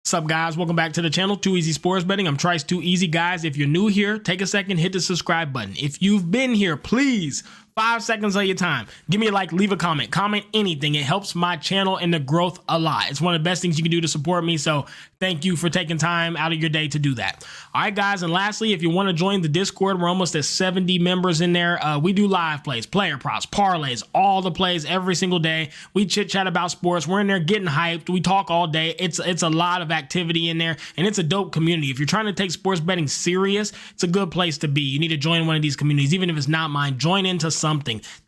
What's up, guys? Welcome back to the channel, Too Easy Sports Betting. I'm Trice Too Easy. Guys, if you're new here, take a second, hit the subscribe button. If you've been here, please, 5 seconds of your time, give me a like, leave a comment, anything. It helps my channel and the growth a lot. It's one of the best things you can do to support me, so thank you for taking time out of your day to do that. All right, guys, and lastly, if you want to join the Discord, we're almost at 70 members in there. We do live plays, player props, parlays, all the plays every single day. We chit-chat about sports. We're in there getting hyped. We talk all day. It's a lot of activity in there, and it's a dope community. If you're trying to take sports betting serious, it's a good place to be. You need to join one of these communities, even if it's not mine. Join into something.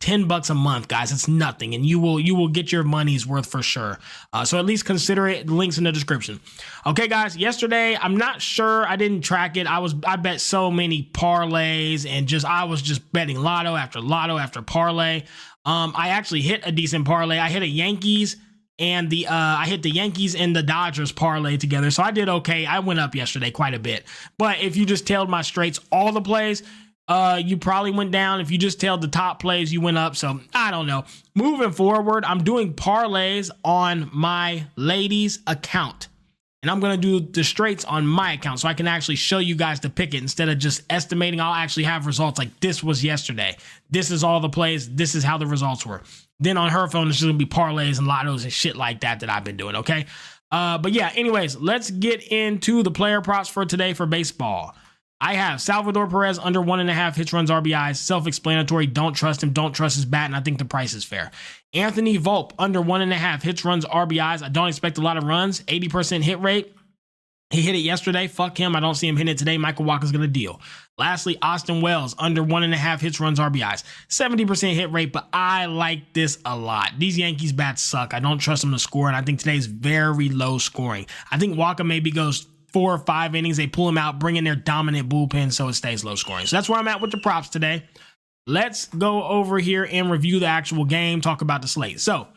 $10 a month, guys. It's nothing, and you will get your money's worth for sure. So at least consider it. Links in the description. Okay, guys. Yesterday, I'm not sure. I didn't track it. I bet so many parlays, and I was just betting lotto after parlay. I actually hit a decent parlay. I hit a Yankees and I hit the Yankees and the Dodgers parlay together. So I did okay. I went up yesterday quite a bit. But if you just tailed my straights, all the plays, you probably went down. If you just tailed the top plays, you went up. So I don't know. Moving forward, I'm doing parlays on my ladies' account. And I'm going to do the straights on my account so I can actually show you guys to pick it instead of just estimating. I'll actually have results like this was yesterday. This is all the plays. This is how the results were. Then on her phone, it's just going to be parlays and lottos and shit like that I've been doing, okay? But yeah, anyways, let's get into the player props for today for baseball. I have Salvador Perez under 1.5 hits, runs, RBIs. Self-explanatory. Don't trust him. Don't trust his bat, and I think the price is fair. Anthony Volpe under 1.5 hits, runs, RBIs. I don't expect a lot of runs. 80% hit rate. He hit it yesterday. Fuck him. I don't see him hitting it today. Michael Walker's going to deal. Lastly, Austin Wells under 1.5 hits, runs, RBIs. 70% hit rate, but I like this a lot. These Yankees bats suck. I don't trust them to score, and I think today's very low scoring. I think Walker maybe goes 4 or 5 innings. They pull him out, bring in their dominant bullpen, so it stays low scoring. So that's where I'm at with the props today. Let's go over here and review the actual game, talk about the slate. So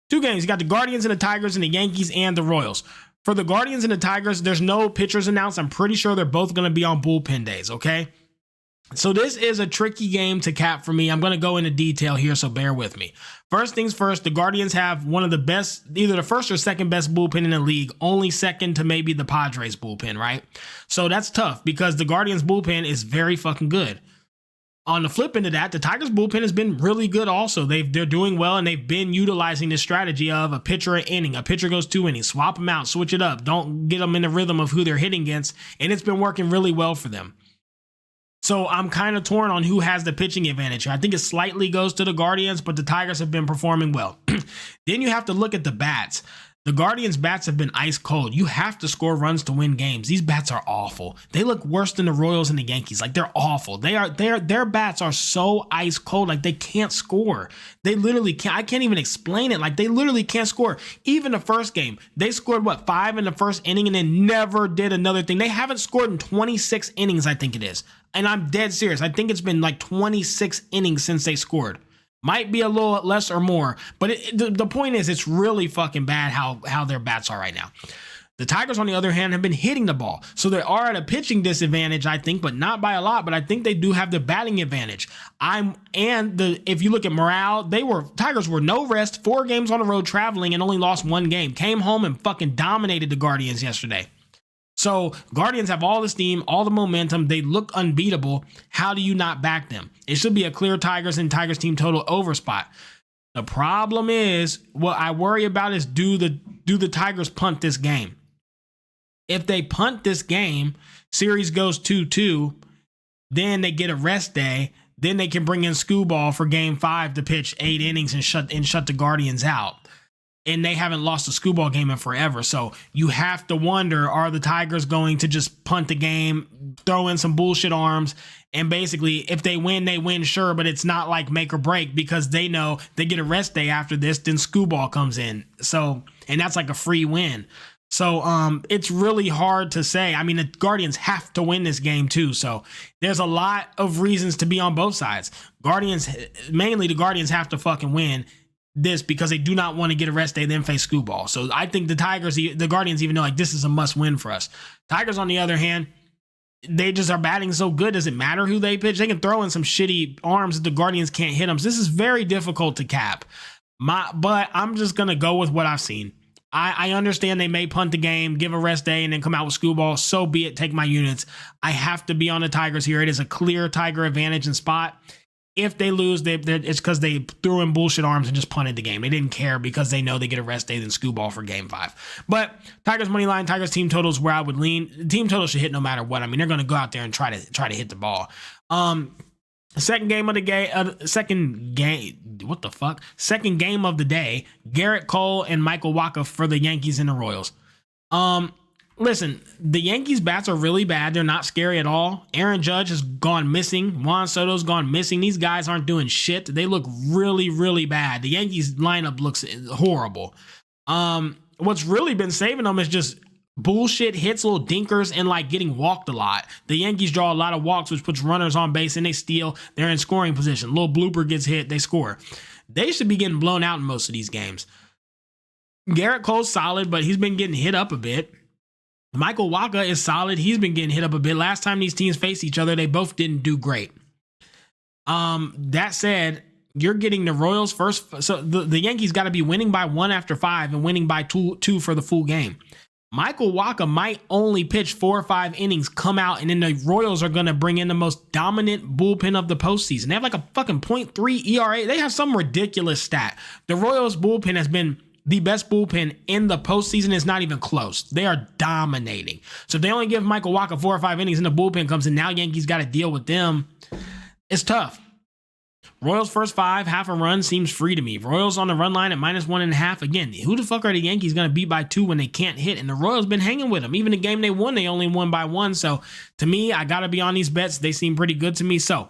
2 games. You got the Guardians and the Tigers and the Yankees and the Royals. For the Guardians and the Tigers, there's no pitchers announced. I'm pretty sure they're both going to be on bullpen days, okay? So this is a tricky game to cap for me. I'm going to go into detail here, so bear with me. First things first, the Guardians have one of the best, either the first or second best bullpen in the league, only second to maybe the Padres bullpen, right? So that's tough because the Guardians bullpen is very fucking good. On the flip end of that, the Tigers bullpen has been really good also. They're doing well, and they've been utilizing this strategy of a pitcher an inning. A pitcher goes 2 innings, swap them out, switch it up. Don't get them in the rhythm of who they're hitting against, and it's been working really well for them. So I'm kind of torn on who has the pitching advantage. I think it slightly goes to the Guardians, but the Tigers have been performing well. Then you have to look at the bats. The Guardians' bats have been ice cold. You have to score runs to win games. These bats are awful. They look worse than the Royals and the Yankees. Like, they're awful. Their bats are so ice cold. Like, they can't score. They literally can't. I can't even explain it. Like, they literally can't score. Even the first game, they scored 5 in the first inning and then never did another thing. They haven't scored in 26 innings, I think it is. And I'm dead serious. I think it's been like 26 innings since they scored. Might be a little less or more, but the point is it's really fucking bad how their bats are right now. The Tigers, on the other hand, have been hitting the ball. So they are at a pitching disadvantage, I think, but not by a lot. But I think they do have the batting advantage. If you look at morale, Tigers were no rest, 4 games on the road traveling and only lost 1 game. Came home and fucking dominated the Guardians yesterday. So Guardians have all the steam, all the momentum. They look unbeatable. How do you not back them? It should be a clear Tigers and Tigers team total over spot. The problem is, what I worry about is do the Tigers punt this game? If they punt this game, series goes 2-2, then they get a rest day. Then they can bring in Screwball for game 5 to pitch 8 innings and shut the Guardians out. And they haven't lost a Screwball game in forever. So you have to wonder, are the Tigers going to just punt the game, throw in some bullshit arms, and basically if they win, sure, but it's not like make or break because they know they get a rest day after this, then Screwball comes in. So, and that's like a free win. So it's really hard to say. I mean, the Guardians have to win this game too. So there's a lot of reasons to be on both sides. Mainly the Guardians have to fucking win this because they do not want to get a rest day, then face Screwball. So I think the Guardians even know like this is a must win for us. Tigers, on the other hand, they just are batting so good. Does it matter who they pitch? They can throw in some shitty arms that the Guardians can't hit them. So this is very difficult to cap. But I'm just going to go with what I've seen. I understand they may punt the game, give a rest day, and then come out with school ball. So be it. Take my units. I have to be on the Tigers here. It is a clear Tiger advantage and spot. If they lose, it's because they threw in bullshit arms and just punted the game. They didn't care because they know they get a rest day than school ball for game 5. But Tigers money line, Tigers team totals where I would lean. The team total should hit no matter what. I mean, they're going to go out there and try to hit the ball. Second game of the day, Garrett Cole and Michael Wacha for the Yankees and the Royals. Listen, the Yankees bats are really bad. They're not scary at all. Aaron Judge has gone missing. Juan Soto's gone missing. These guys aren't doing shit. They look really, really bad. The Yankees lineup looks horrible. What's really been saving them is just bullshit hits, little dinkers, and like getting walked a lot. The Yankees draw a lot of walks, which puts runners on base, and they steal. They're in scoring position. Little blooper gets hit, they score. They should be getting blown out in most of these games. Garrett Cole's solid, but he's been getting hit up a bit. Michael Wacha is solid. He's been getting hit up a bit. Last time these teams faced each other, they both didn't do great. That said, you're getting the Royals first. So the Yankees got to be winning by 1 after 5 and winning by two for the full game. Michael Wacha might only pitch 4 or 5 innings, come out, and then the Royals are going to bring in the most dominant bullpen of the postseason. They have like a fucking .3 ERA. They have some ridiculous stat. The Royals bullpen has been the best bullpen in the postseason. Is not even close. They are dominating. So if they only give Michael Wacha 4 or 5 innings and the bullpen comes in, now Yankees got to deal with them. It's tough. Royals first 5, half a run seems free to me. Royals on the run line at -1.5. Again, who the fuck are the Yankees going to beat by 2 when they can't hit? And the Royals been hanging with them. Even the game they won, they only won by 1. So to me, I got to be on these bets. They seem pretty good to me. So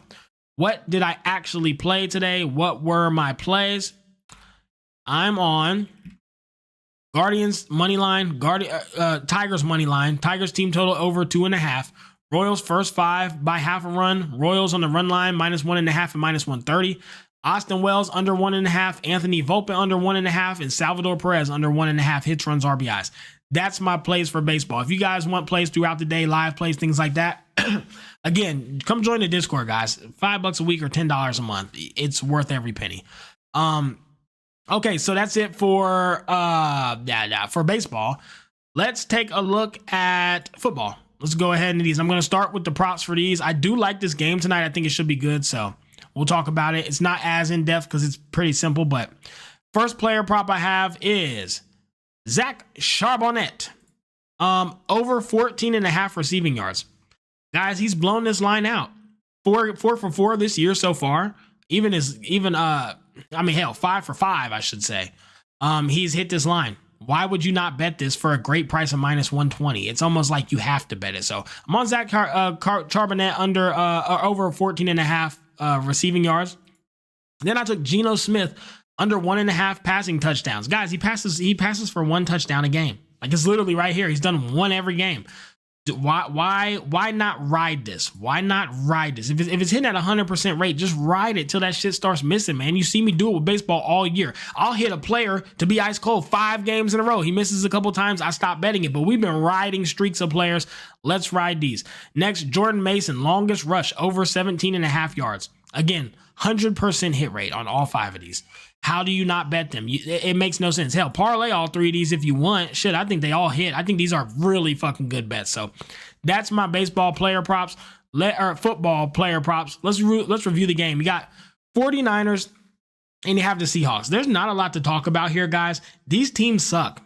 what did I actually play today? What were my plays? I'm on Guardians money line, Tigers money line, Tigers team total over 2.5. Royals first 5 by half a run. Royals on the run line -1.5 and -130. Austin Wells under 1.5. Anthony Volpe under 1.5, and Salvador Perez under 1.5 hits, runs, RBIs. That's my plays for baseball. If you guys want plays throughout the day, live plays, things like that, again, come join the Discord, guys. $5 a week or $10 a month. It's worth every penny. Okay, so that's it for baseball. Let's take a look at football. Let's go ahead and these. I'm going to start with the props for these. I do like this game tonight. I think it should be good, so we'll talk about it. It's not as in-depth because it's pretty simple, but first player prop I have is Zach Charbonnet. Over 14.5 receiving yards. Guys, he's blown this line out. 4 for 4 this year so far. 5 for 5, I should say. He's hit this line. Why would you not bet this for a great price of -120? It's almost like you have to bet it. So I'm on Zach Charbonnet under over 14.5 receiving yards. Then I took Geno Smith under 1.5 passing touchdowns. Guys, he passes for 1 touchdown a game. Like, it's literally right here. He's done 1 every game. Why not ride this? Why not ride this? If it's hitting at 100% rate, just ride it till that shit starts missing, man. You see me do it with baseball all year. I'll hit a player to be ice cold 5 games in a row. He misses a couple times, I stop betting it, but we've been riding streaks of players. Let's ride these. Next, Jordan Mason, longest rush, over 17.5 yards. Again, 100% hit rate on all 5 of these. How do you not bet them? It makes no sense. Hell, parlay all 3 of these if you want. Shit, I think they all hit. I think these are really fucking good bets. So that's my baseball player props, or football player props. Let's review the game. You got 49ers and you have the Seahawks. There's not a lot to talk about here, guys. These teams suck.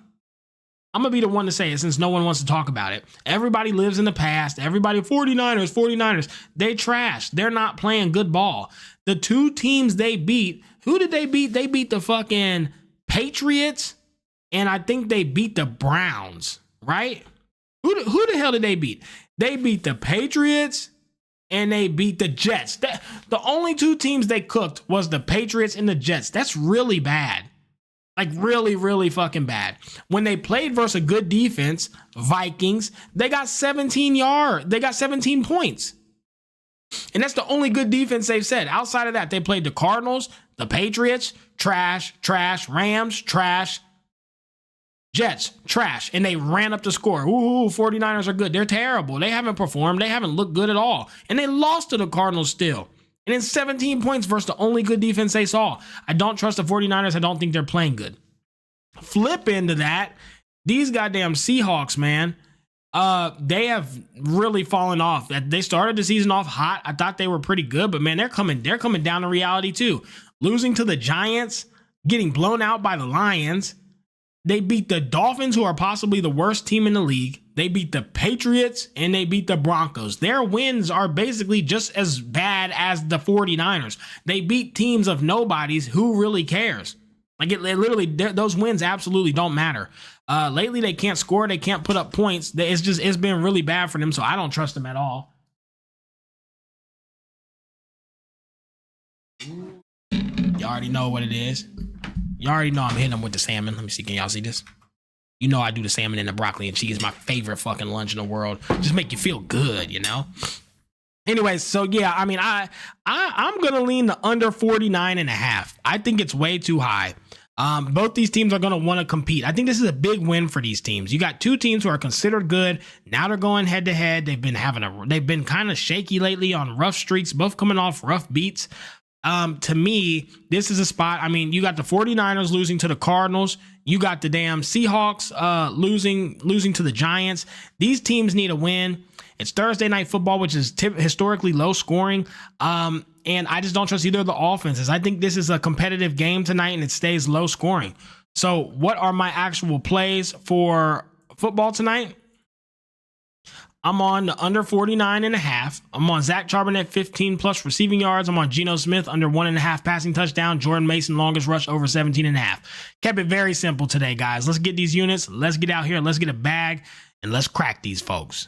I'm going to be the one to say it since no one wants to talk about it. Everybody lives in the past. Everybody, 49ers. They trash. They're not playing good ball. The 2 teams they beat, who did they beat? They beat the fucking Patriots, and I think they beat the Browns, right? Who the hell did they beat? They beat the Patriots, and they beat the Jets. The only 2 teams they cooked was the Patriots and the Jets. That's really bad. Like, really, really fucking bad. When they played versus a good defense, Vikings, they got 17 points. And that's the only good defense they've said. Outside of that, they played the Cardinals, the Patriots, trash, Rams, trash, Jets, trash. And they ran up the score. Ooh, 49ers are good. They're terrible. They haven't performed. They haven't looked good at all. And they lost to the Cardinals still. And then 17 points versus the only good defense they saw. I don't trust the 49ers. I don't think they're playing good. Flip into that, these goddamn Seahawks, man, they have really fallen off. They started the season off hot. I thought they were pretty good, but man, they're coming down to reality too. Losing to the Giants, getting blown out by the Lions. They beat the Dolphins, who are possibly the worst team in the league. They beat the Patriots, and they beat the Broncos. Their wins are basically just as bad as the 49ers. They beat teams of nobodies. Who really cares? Like, it literally, those wins absolutely don't matter. Lately, they can't score. They can't put up points. It's been really bad for them, so I don't trust them at all. You already know what it is. You already know I'm hitting them with the salmon. Let me see. Can y'all see this? You know I do the salmon and the broccoli and cheese. My favorite fucking lunch in the world. Just make you feel good, you know? Anyways, so yeah, I mean, I'm going to lean the under 49.5. I think it's way too high. Both these teams are going to want to compete. I think this is a big win for these teams. You got two teams who are considered good. Now they're going head to head. They've been kind of shaky lately on rough streaks, both coming off rough beats. To me, this is a spot. I mean, you got the 49ers losing to the Cardinals. You got the damn Seahawks losing to the Giants. These teams need a win. It's Thursday night football, which is historically low scoring. And I just don't trust either of the offenses. I think this is a competitive game tonight, and it stays low scoring. So what are my actual plays for football tonight? I'm on the under 49.5. I'm on Zach Charbonnet 15 plus receiving yards. I'm on Geno Smith under 1.5 passing touchdown. Jordan Mason longest rush over 17.5. Kept it very simple today, guys. Let's get these units. Let's get out here. Let's get a bag, and let's crack these folks.